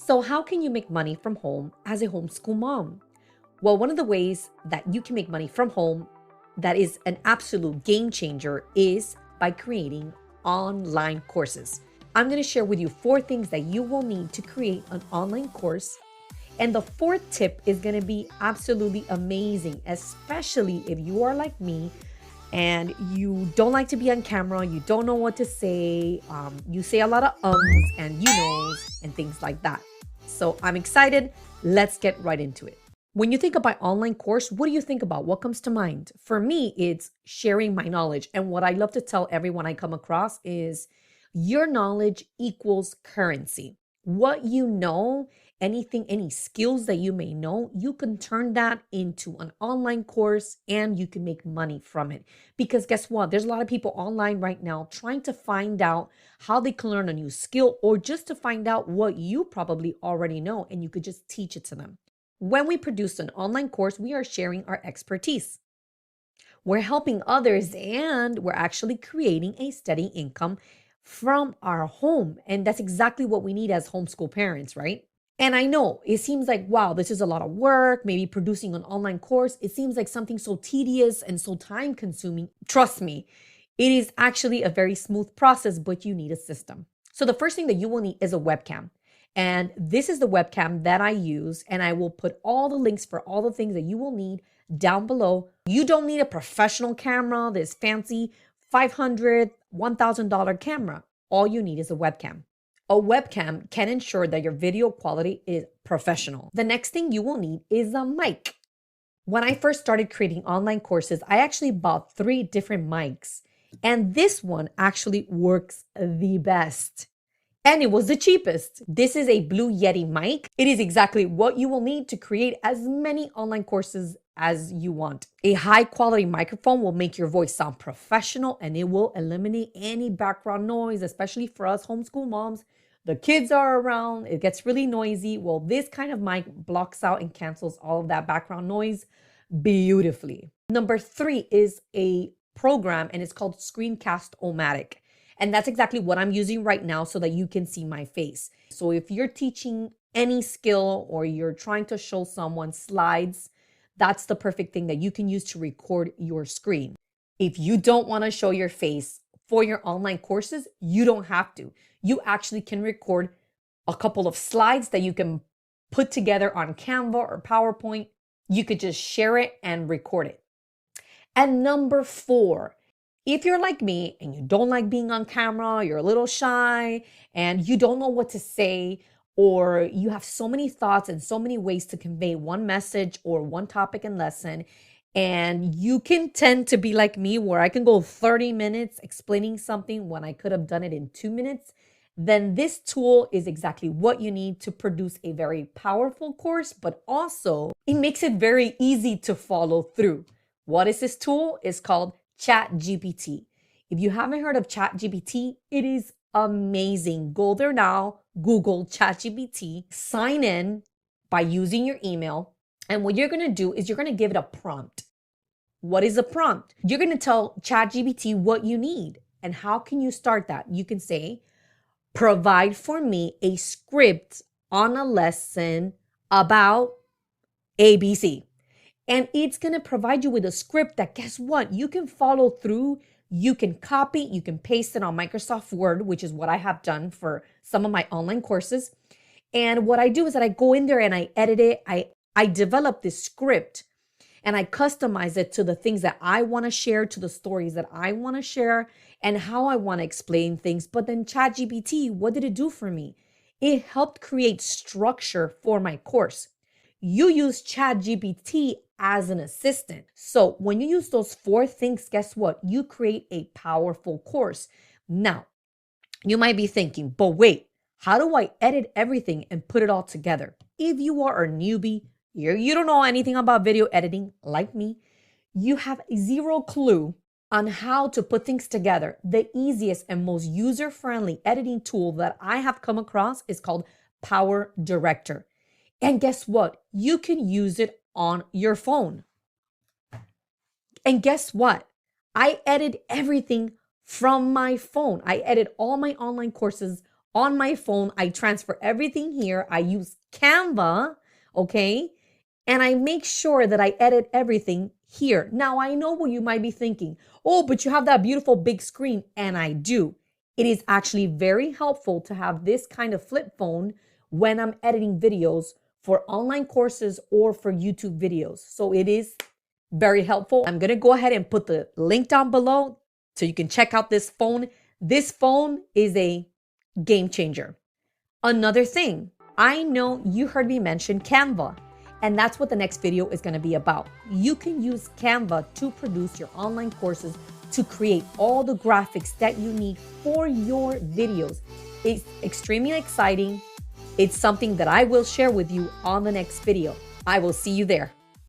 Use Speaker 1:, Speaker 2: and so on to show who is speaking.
Speaker 1: So, how can you make money from home as a homeschool mom? Well, one of the ways that you can make money from home that is an absolute game changer is by creating online courses. I'm going to share with you 4 things that you will need to create an online course. And the fourth tip is going to be absolutely amazing, especially if you are like me and you don't like to be on camera, you don't know what to say, you say a lot of ums and you knows and things like that. So I'm excited. Let's get right into it. When you think about online course, what do you think about? What comes to mind? For me, it's sharing my knowledge. And what I love to tell everyone I come across is your knowledge equals currency. What you know, anything, any skills that you may know, you can turn that into an online course and you can make money from it. Because guess what? There's a lot of people online right now trying to find out how they can learn a new skill or just to find out what you probably already know and you could just teach it to them. When we produce an online course, we are sharing our expertise. We're helping others and we're actually creating a steady income from our home. And that's exactly what we need as homeschool parents, right? And I know it seems like, wow, this is a lot of work, maybe producing an online course. It seems like something so tedious and so time consuming. Trust me, it is actually a very smooth process, but you need a system. So the first thing that you will need is a webcam. And this is the webcam that I use. And I will put all the links for all the things that you will need down below. You don't need a professional camera, this fancy $500, $1,000 camera. All you need is a webcam. A webcam can ensure that your video quality is professional. The next thing you will need is a mic. When I first started creating online courses, I actually bought 3 different mics, and this one actually works the best. And it was the cheapest. This is a Blue Yeti mic. It is exactly what you will need to create as many online courses as you want. A high quality microphone will make your voice sound professional and it will eliminate any background noise, especially for us homeschool moms. The kids are around, it gets really noisy. Well, this kind of mic blocks out and cancels all of that background noise beautifully. Number 3 is a program and it's called Screencast-O-Matic. And that's exactly what I'm using right now so that you can see my face. So if you're teaching any skill or you're trying to show someone slides, that's the perfect thing that you can use to record your screen. If you don't want to show your face for your online courses, you don't have to. You actually can record a couple of slides that you can put together on Canva or PowerPoint. You could just share it and record it. And number 4, if you're like me and you don't like being on camera, you're a little shy and you don't know what to say, or you have so many thoughts and so many ways to convey one message or one topic and lesson, and you can tend to be like me where I can go 30 minutes explaining something when I could have done it in 2 minutes, then this tool is exactly what you need to produce a very powerful course, but also it makes it very easy to follow through. What is this tool? It's called ChatGPT. If you haven't heard of ChatGPT, it is amazing. Go there now, Google ChatGPT, sign in by using your email. And what you're going to do is you're going to give it a prompt. What is a prompt? You're going to tell ChatGPT what you need. And how can you start that? You can say, provide for me a script on a lesson about ABC. And it's going to provide you with a script that, guess what? You can follow through. You can copy, you can paste it on Microsoft Word, which is what I have done for some of my online courses. And what I do is that I go in there and I edit it. I develop this script and I customize it to the things that I want to share, to the stories that I want to share, and how I want to explain things. But then ChatGPT, what did it do for me? It helped create structure for my course. You use ChatGPT as an assistant. So when you use those 4 things, guess what? You create a powerful course. Now, you might be thinking, but wait, how do I edit everything and put it all together? If you are a newbie, you don't know anything about video editing like me, you have 0 clue on how to put things together. The easiest and most user-friendly editing tool that I have come across is called Power Director. And guess what? You can use it on your phone. And guess what? I edit everything from my phone. I edit all my online courses on my phone. I transfer everything here. I use Canva, okay? And I make sure that I edit everything here. Now, I know what you might be thinking. Oh, but you have that beautiful big screen. And I do. It is actually very helpful to have this kind of flip phone when I'm editing videos for online courses or for YouTube videos. So it is very helpful. I'm going to go ahead and put the link down below so you can check out this phone. This phone is a game changer. Another thing, I know you heard me mention Canva, and that's what the next video is going to be about. You can use Canva to produce your online courses, to create all the graphics that you need for your videos. It's extremely exciting. It's something that I will share with you on the next video. I will see you there.